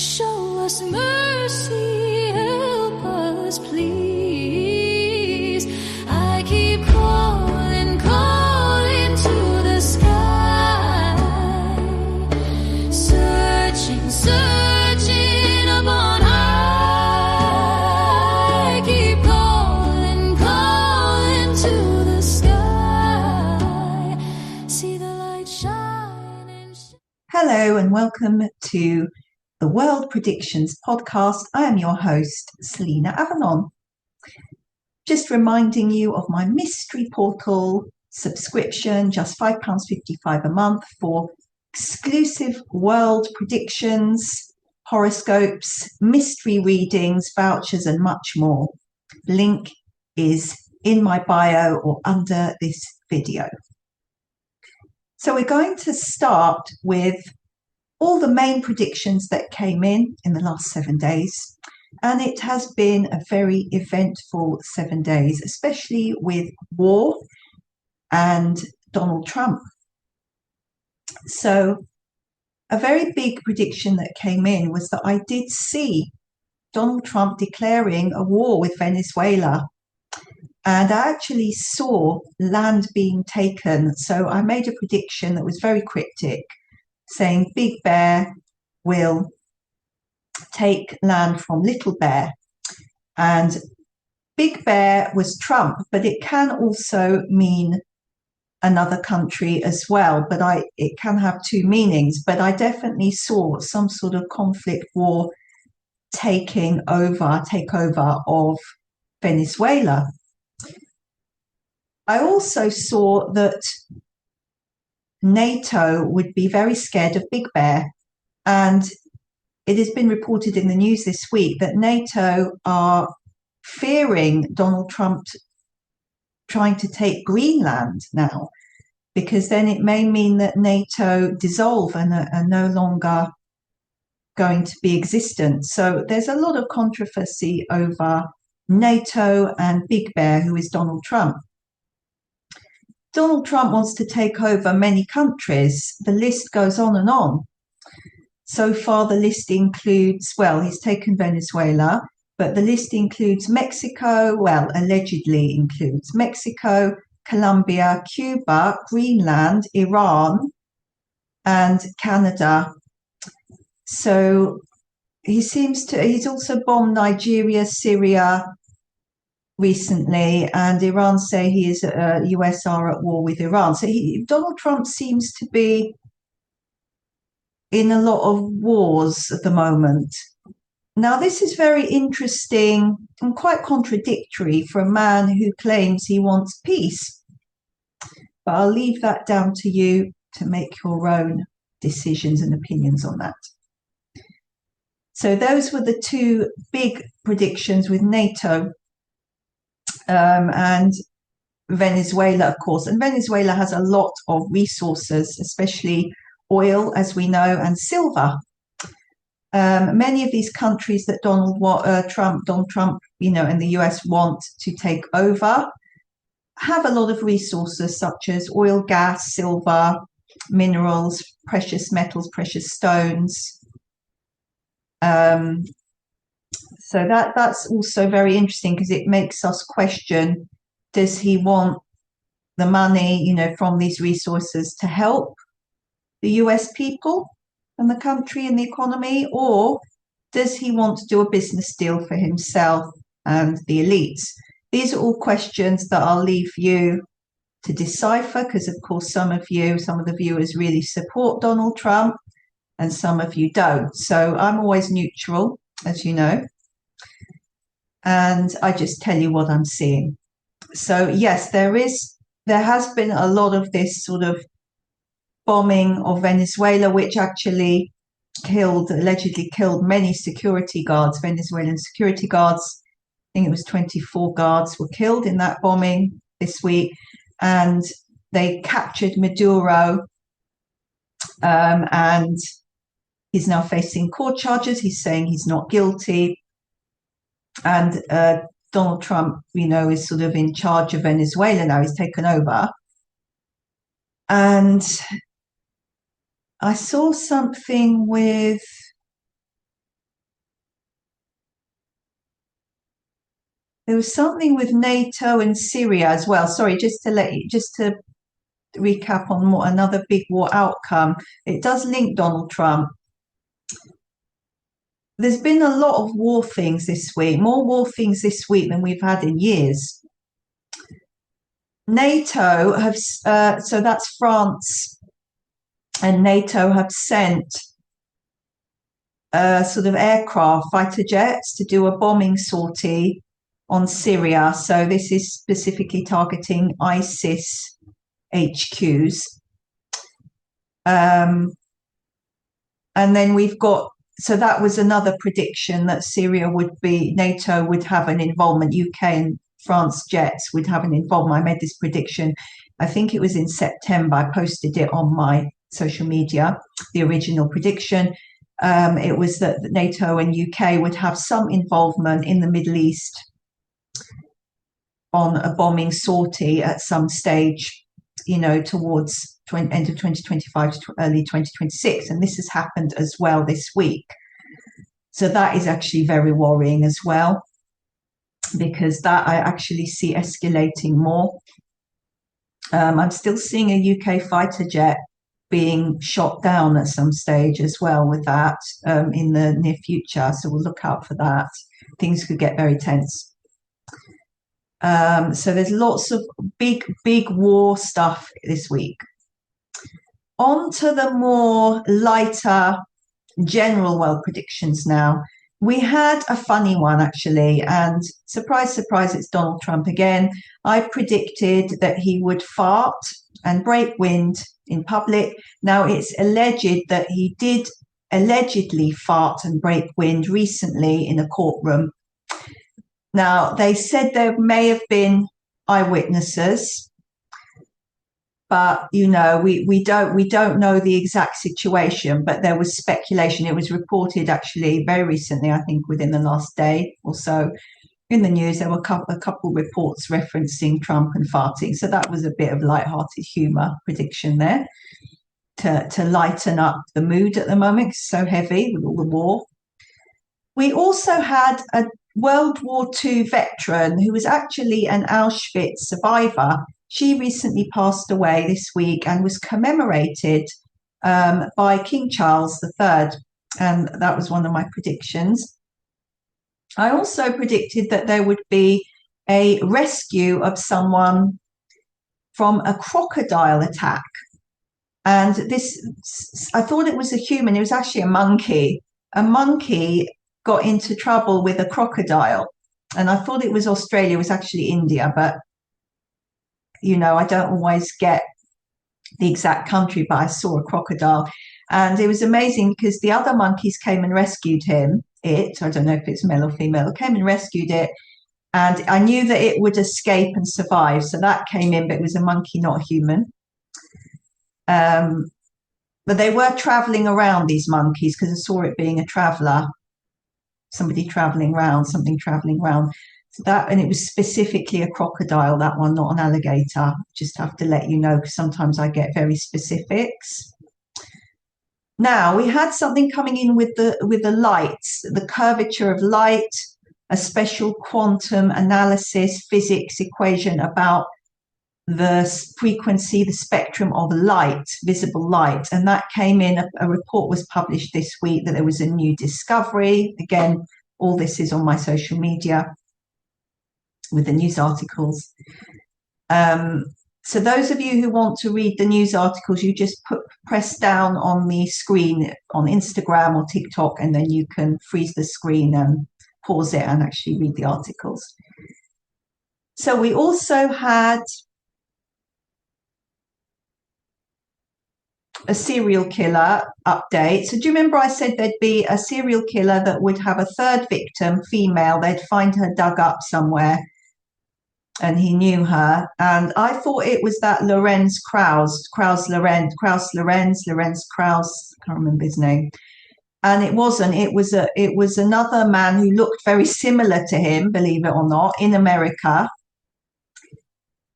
Show us mercy, help us, please. I keep calling, calling to the sky, searching, searching upon high. I keep calling, calling to the sky. See the light shining. Hello and welcome to the World Predictions podcast. I am your host, Selina Avalon. Just reminding you of my mystery portal subscription, just £5.55 a month for exclusive world predictions, horoscopes, mystery readings, vouchers, and much more. Link is in my bio or under this video. So we're going to start with all the main predictions that came in the last 7 days. And it has been a very eventful 7 days, especially with war and Donald Trump. So a very big prediction that came in was that I did see Donald Trump declaring a war with Venezuela. And I actually saw land being taken. So I made a prediction that was very cryptic, saying Big Bear will take land from Little Bear. And Big Bear was Trump, but it can also mean another country as well. But it can have two meanings. But I definitely saw some sort of conflict, war, takeover of Venezuela. I also saw that NATO would be very scared of Big Bear. And it has been reported in the news this week that NATO are fearing Donald Trump trying to take Greenland now, because then it may mean that NATO dissolve and are no longer going to be existent. So there's a lot of controversy over NATO and Big Bear, who is Donald Trump. Donald Trump wants to take over many countries. The list goes on and on. So far, the list includes, well, he's taken Venezuela, but the list includes Mexico, well, allegedly includes Mexico, Colombia, Cuba, Greenland, Iran, and Canada. So he's also bombed Nigeria, Syria, recently, and Iran say US are at war with Iran. So Donald Trump seems to be in a lot of wars at the moment. Now, this is very interesting and quite contradictory for a man who claims he wants peace. But I'll leave that down to you to make your own decisions and opinions on that. So those were the two big predictions with NATO and Venezuela, of course. And Venezuela has a lot of resources, especially oil, as we know, and silver. Many of these countries that Donald Trump, and the US want to take over have a lot of resources such as oil, gas, silver, minerals, precious metals, precious stones. So that's also very interesting, because it makes us question, does he want the money, from these resources to help the US people and the country and the economy, or does he want to do a business deal for himself and the elites? These are all questions that I'll leave you to decipher, because of course some of the viewers really support Donald Trump and some of you don't. So I'm always neutral, as you know. And I just tell you what I'm seeing. So yes, there has been a lot of this sort of bombing of Venezuela, which actually allegedly killed many security guards, Venezuelan security guards. I think it was 24 guards were killed in that bombing this week. And they captured Maduro, and he's now facing court charges. He's saying he's not guilty. And Donald Trump, is sort of in charge of Venezuela now. He's taken over. And I saw something with There was something with NATO and Syria as well. Sorry, just to recap on another big war outcome. It does link Donald Trump. There's been a lot of war things this week, more war things this week than we've had in years. NATO have, so that's France and NATO have sent sort of aircraft, fighter jets, to do a bombing sortie on Syria. So this is specifically targeting ISIS HQs. And then we've got, so that was another prediction that Syria NATO would have an involvement, UK and France jets would have an involvement. I made this prediction, I think it was in September. I posted it on my social media, the original prediction. It was that NATO and UK would have some involvement in the Middle East on a bombing sortie at some stage, towards end of 2025 to early 2026. And this has happened as well this week. So that is actually very worrying as well, because that I actually see escalating more. I'm still seeing a UK fighter jet being shot down at some stage as well with that in the near future. So we'll look out for that. Things could get very tense. So there's lots of big war stuff this week. On to the more lighter general world predictions now. We had a funny one, actually, and surprise, surprise, it's Donald Trump again. I predicted that he would fart and break wind in public. Now, it's alleged that he did allegedly fart and break wind recently in a courtroom. Now, they said there may have been eyewitnesses, but we don't know the exact situation. But there was speculation. It was reported actually very recently, I think within the last day or so, in the news. There were a couple reports referencing Trump and farting. So that was a bit of light-hearted humor prediction there to lighten up the mood at the moment. It's so heavy with all the war. We also had a World War II veteran who was actually an Auschwitz survivor. She recently passed away this week and was commemorated by King Charles III. And that was one of my predictions. I also predicted that there would be a rescue of someone from a crocodile attack. And this, I thought it was a human. It was actually a monkey. A monkey got into trouble with a crocodile. And I thought it was Australia. It was actually India. But, I don't always get the exact country, but I saw a crocodile. And it was amazing because the other monkeys came and rescued it. I don't know if it's male or female. Came and rescued it. And I knew that it would escape and survive. So that came in, but it was a monkey, not a human. But they were traveling around, these monkeys, because I saw it being a traveler, something traveling around. So that, and it was specifically a crocodile, that one, not an alligator. Just have to let you know, because sometimes I get very specifics. Now, we had something coming in with the lights, the curvature of light, a special quantum analysis physics equation about the frequency, the spectrum of light, visible light. And that came in, a report was published this week that there was a new discovery. Again, all this is on my social media with the news articles. So those of you who want to read the news articles, you just press down on the screen on Instagram or TikTok, and then you can freeze the screen and pause it and actually read the articles. So we also had a serial killer update. So do you remember I said there'd be a serial killer that would have a third victim, female? They'd find her dug up somewhere and he knew her. And I thought it was that Lorenz Krauss, I can't remember his name. And it wasn't. It was another man who looked very similar to him, believe it or not, in America.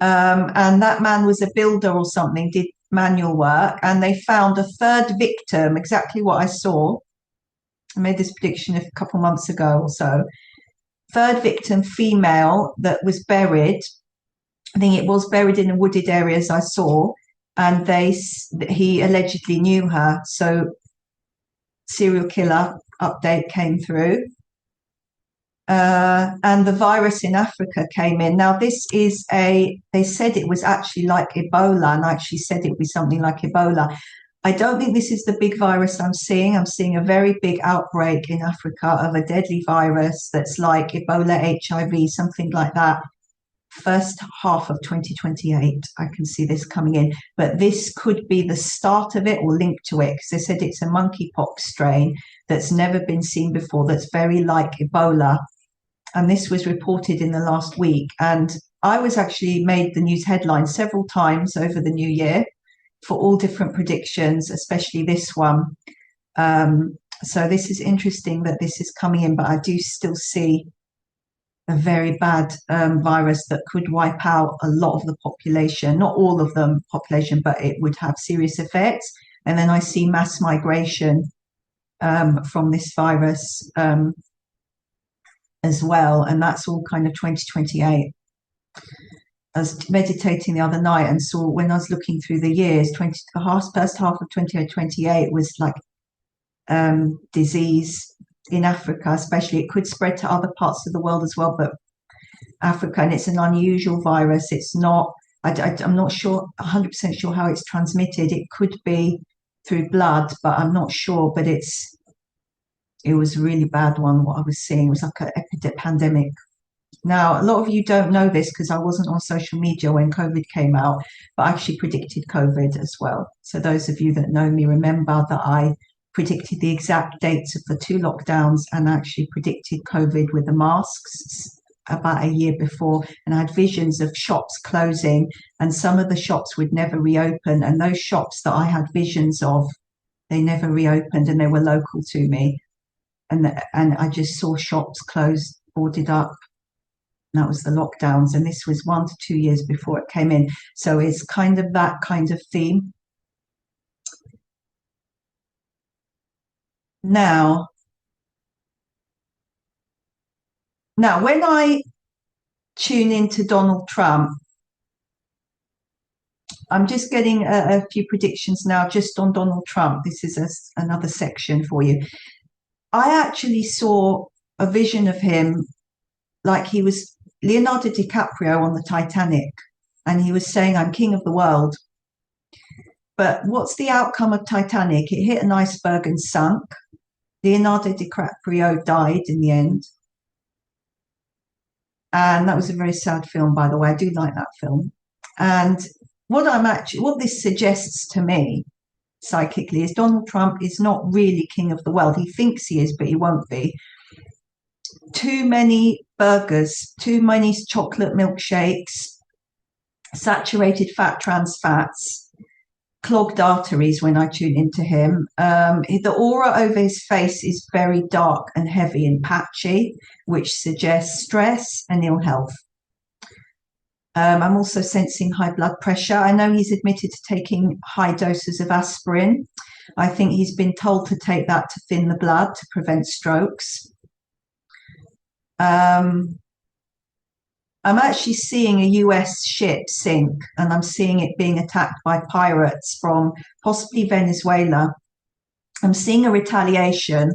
And that man was a builder or something, did manual work, and they found a third victim, exactly what I saw. I made this prediction a couple months ago or so. third victim, female, that was buried. I think it was buried in a wooded area, as I saw, and he allegedly knew her. So serial killer update came through. And the virus in Africa came in. Now, they said it was actually like Ebola, and I actually said it was something like Ebola. I don't think this is the big virus I'm seeing. I'm seeing a very big outbreak in Africa of a deadly virus that's like Ebola, HIV, something like that. First half of 2028, I can see this coming in. But this could be the start of it or linked to it, because they said it's a monkeypox strain that's never been seen before, that's very like Ebola. And this was reported in the last week. And I was actually made the news headlines several times over the new year for all different predictions, especially this one. So this is interesting that this is coming in, but I do still see a very bad virus that could wipe out a lot of the population, not all of the population, but it would have serious effects. And then I see mass migration from this virus as well. And that's all kind of 2028. I was meditating the other night and saw, when I was looking through the years, the first half of 2028 was like disease in Africa, especially. It could spread to other parts of the world as well, but Africa, and it's an unusual virus. It's not, I'm not sure, 100% sure how it's transmitted. It could be through blood, but I'm not sure. But it was a really bad one. What I was seeing was like an pandemic. Now, a lot of you don't know this because I wasn't on social media when COVID came out, but I actually predicted COVID as well. So those of you that know me remember that I predicted the exact dates of the 2 lockdowns and actually predicted COVID with the masks about a year before. And I had visions of shops closing, and some of the shops would never reopen. And those shops that I had visions of, they never reopened, and they were local to me. And I just saw shops closed, boarded up. And that was the lockdowns. And this was 1 to 2 years before it came in. So it's kind of that kind of theme. Now, when I tune into Donald Trump, I'm just getting a few predictions now just on Donald Trump. This is another section for you. I actually saw a vision of him like he was Leonardo DiCaprio on the Titanic, and he was saying, "I'm king of the world." But what's the outcome of Titanic? It hit an iceberg and sunk. Leonardo DiCaprio died in the end. And that was a very sad film, by the way. I do like that film. And what this suggests to me psychically is Donald Trump is not really king of the world. He thinks he is, but he won't be. Too many burgers, too many chocolate milkshakes, saturated fat, trans fats, clogged arteries when I tune into him. The aura over his face is very dark and heavy and patchy, which suggests stress and ill health. I'm also sensing high blood pressure. I know he's admitted to taking high doses of aspirin. I think he's been told to take that to thin the blood to prevent strokes. I'm actually seeing a US ship sink, and I'm seeing it being attacked by pirates from possibly Venezuela. I'm seeing a retaliation.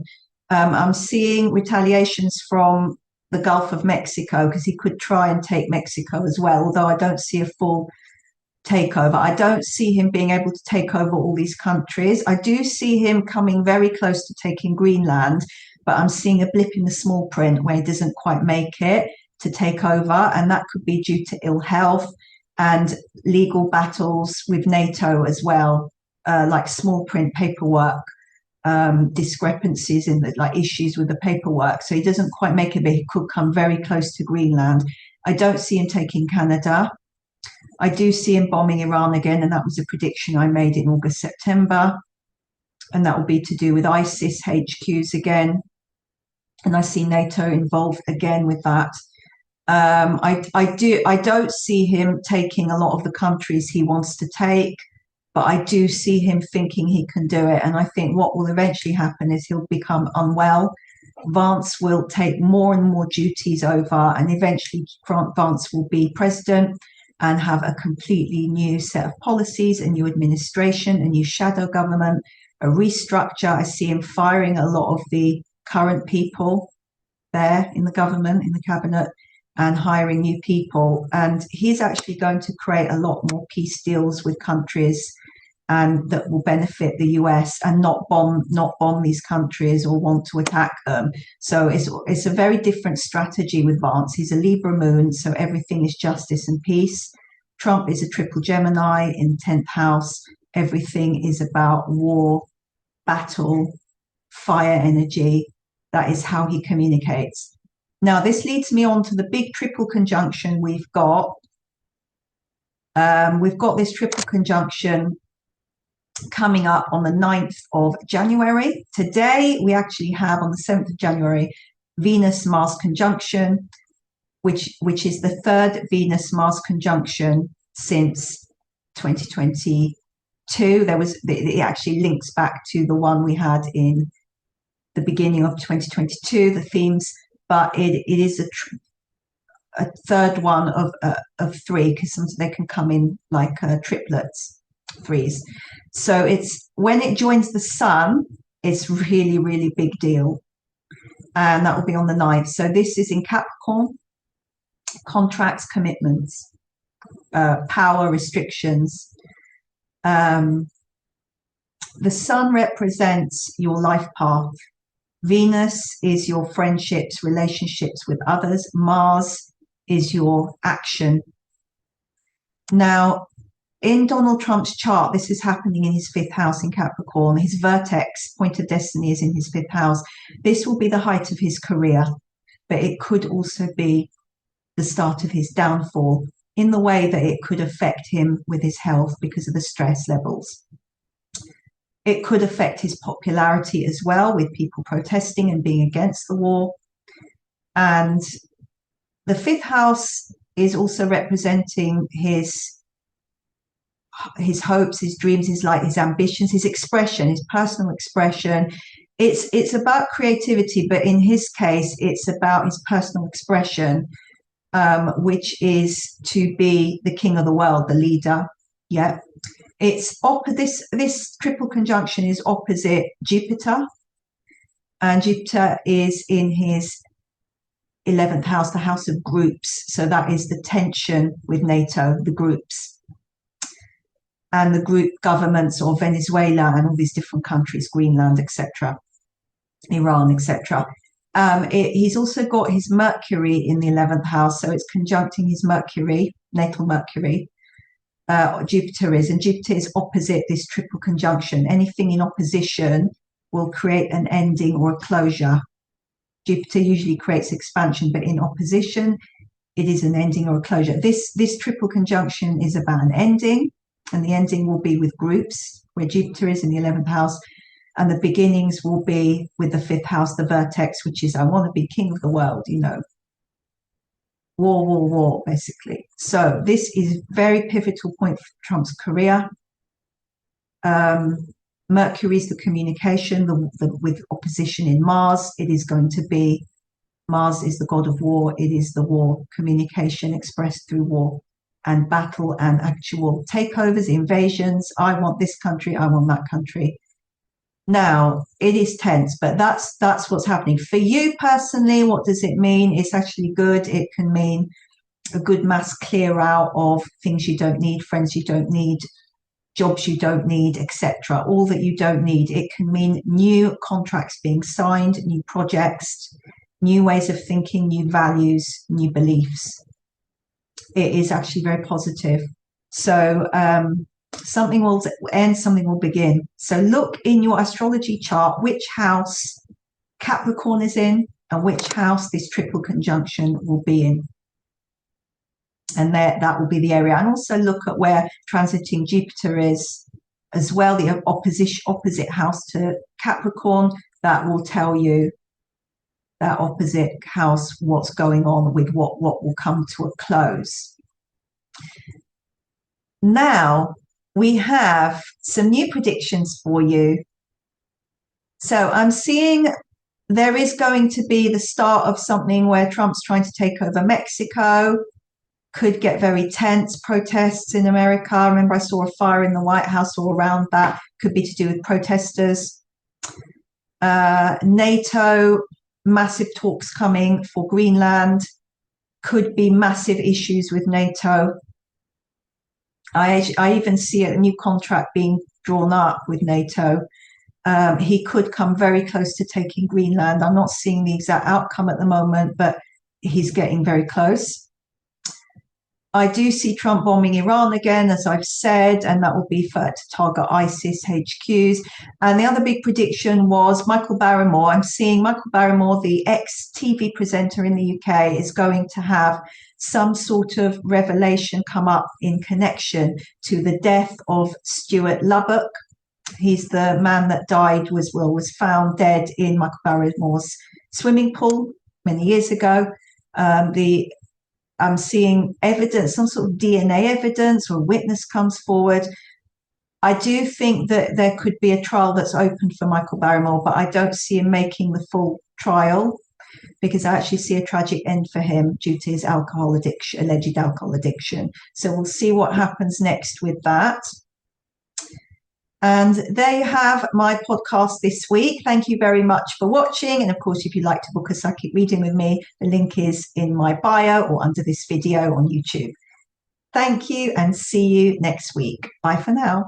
I'm seeing retaliations from the Gulf of Mexico, because he could try and take Mexico as well, although I don't see a full takeover. I don't see him being able to take over all these countries. I do see him coming very close to taking Greenland, but I'm seeing a blip in the small print where he doesn't quite make it to take over, and that could be due to ill health and legal battles with NATO as well, like small print paperwork, discrepancies in the issues with the paperwork. So he doesn't quite make it, but he could come very close to Greenland. I don't see him taking Canada. I do see him bombing Iran again, and that was a prediction I made in August, September, and that will be to do with ISIS HQs again. And I see NATO involved again with that. I don't see him taking a lot of the countries he wants to take, but I do see him thinking he can do it. And I think what will eventually happen is he'll become unwell Vance will take more and more duties over, and eventually Vance will be president and have a completely new set of policies, a new administration, a new shadow government, a restructure. I see him firing a lot of the current people there in the government, in the cabinet, and hiring new people. And he's actually going to create a lot more peace deals with countries and that will benefit the US, and not bomb these countries or want to attack them. So it's a very different strategy with Vance. He's a Libra moon, so everything is justice and peace. Trump is a triple Gemini in the 10th house. Everything is about war, battle, fire energy. That is how he communicates. Now, this leads me on to the big triple conjunction we've got. We've got this triple conjunction coming up on the 9th of January. Today, we actually have on the 7th of January, Venus-Mars conjunction, which is the third Venus-Mars conjunction since 2022. It actually links back to the one we had in the beginning of 2022, the themes, but it is a third one of three, because they can come in like triplets, threes. So it's when it joins the sun, it's really, really big deal. And that will be on the 9th. So this is in Capricorn, contracts, commitments, power, restrictions. The sun represents your life path. Venus is your friendships, relationships with others. Mars is your action. Now, in Donald Trump's chart, this is happening in his 5th house in Capricorn. His vertex, point of destiny, is in his 5th house. This will be the height of his career, but it could also be the start of his downfall, in the way that it could affect him with his health because of the stress levels. It could affect his popularity as well, with people protesting and being against the war. And the 5th house is also representing his hopes, his dreams, his light, his ambitions, his expression, his personal expression. It's about creativity, but in his case, it's about his personal expression, which is to be the king of the world, the leader. Yeah. It's this triple conjunction is opposite Jupiter, and Jupiter is in his 11th house, the house of groups. So that is the tension with NATO, the groups, and the group governments of Venezuela and all these different countries, Greenland, etc., Iran, etc. He's also got his Mercury in the 11th house, so it's conjuncting his Mercury, natal Mercury. Jupiter is opposite this triple conjunction. Anything in opposition will create an ending or a closure. Jupiter usually creates expansion, but in opposition, it is an ending or a closure. This triple conjunction is about an ending, and the ending will be with groups, where Jupiter is in the 11th house, and the beginnings will be with the 5th house, the vertex, which is I want to be king of the world, war, basically. So this is very pivotal point for Trump's career. Mercury is the communication, with opposition in Mars. It is going to be, Mars is the god of war. It is the war, communication expressed through war and battle and actual takeovers, invasions. I want this country, I want that country. Now, it is tense, but that's what's happening. For you personally, what does it mean? It's actually good. It can mean a good mass clear out of things you don't need, friends you don't need, jobs you don't need, etc. All that you don't need. It can mean new contracts being signed, new projects, new ways of thinking, new values, new beliefs. It is actually very positive. So something will end, something will begin. So look in your astrology chart which house Capricorn is in and which house this triple conjunction will be in. And that will be the area. And also look at where transiting Jupiter is as well, the opposite house to Capricorn. That will tell you, that opposite house, what's going on with what will come to a close. Now, we have some new predictions for you. So I'm seeing There is going to be the start of something where Trump's trying to take over Mexico. Could get very tense. Protests in America. I remember I saw a fire in the White House all around that. Could be to do with protesters. NATO, massive talks coming for Greenland. Could be massive issues with NATO. I even see a new contract being drawn up with NATO. He could come very close to taking Greenland. I'm not seeing the exact outcome at the moment, but he's getting very close. I do see Trump bombing Iran again, as I've said, and that will be to target ISIS HQs. And the other big prediction was Michael Barrymore. I'm seeing Michael Barrymore, the ex-TV presenter in the UK, is going to have some sort of revelation come up in connection to the death of Stuart Lubbock. He's the man that died, was found dead in Michael Barrymore's swimming pool many years ago. I'm seeing evidence, some sort of DNA evidence, or a witness comes forward. I do think that there could be a trial that's opened for Michael Barrymore, but I don't see him making the full trial because I actually see a tragic end for him due to his alcohol addiction, alleged alcohol addiction. So we'll see what happens next with that. And there you have my podcast this week. Thank you very much for watching. And of course, if you'd like to book a psychic reading with me, the link is in my bio or under this video on YouTube. Thank you and see you next week. Bye for now.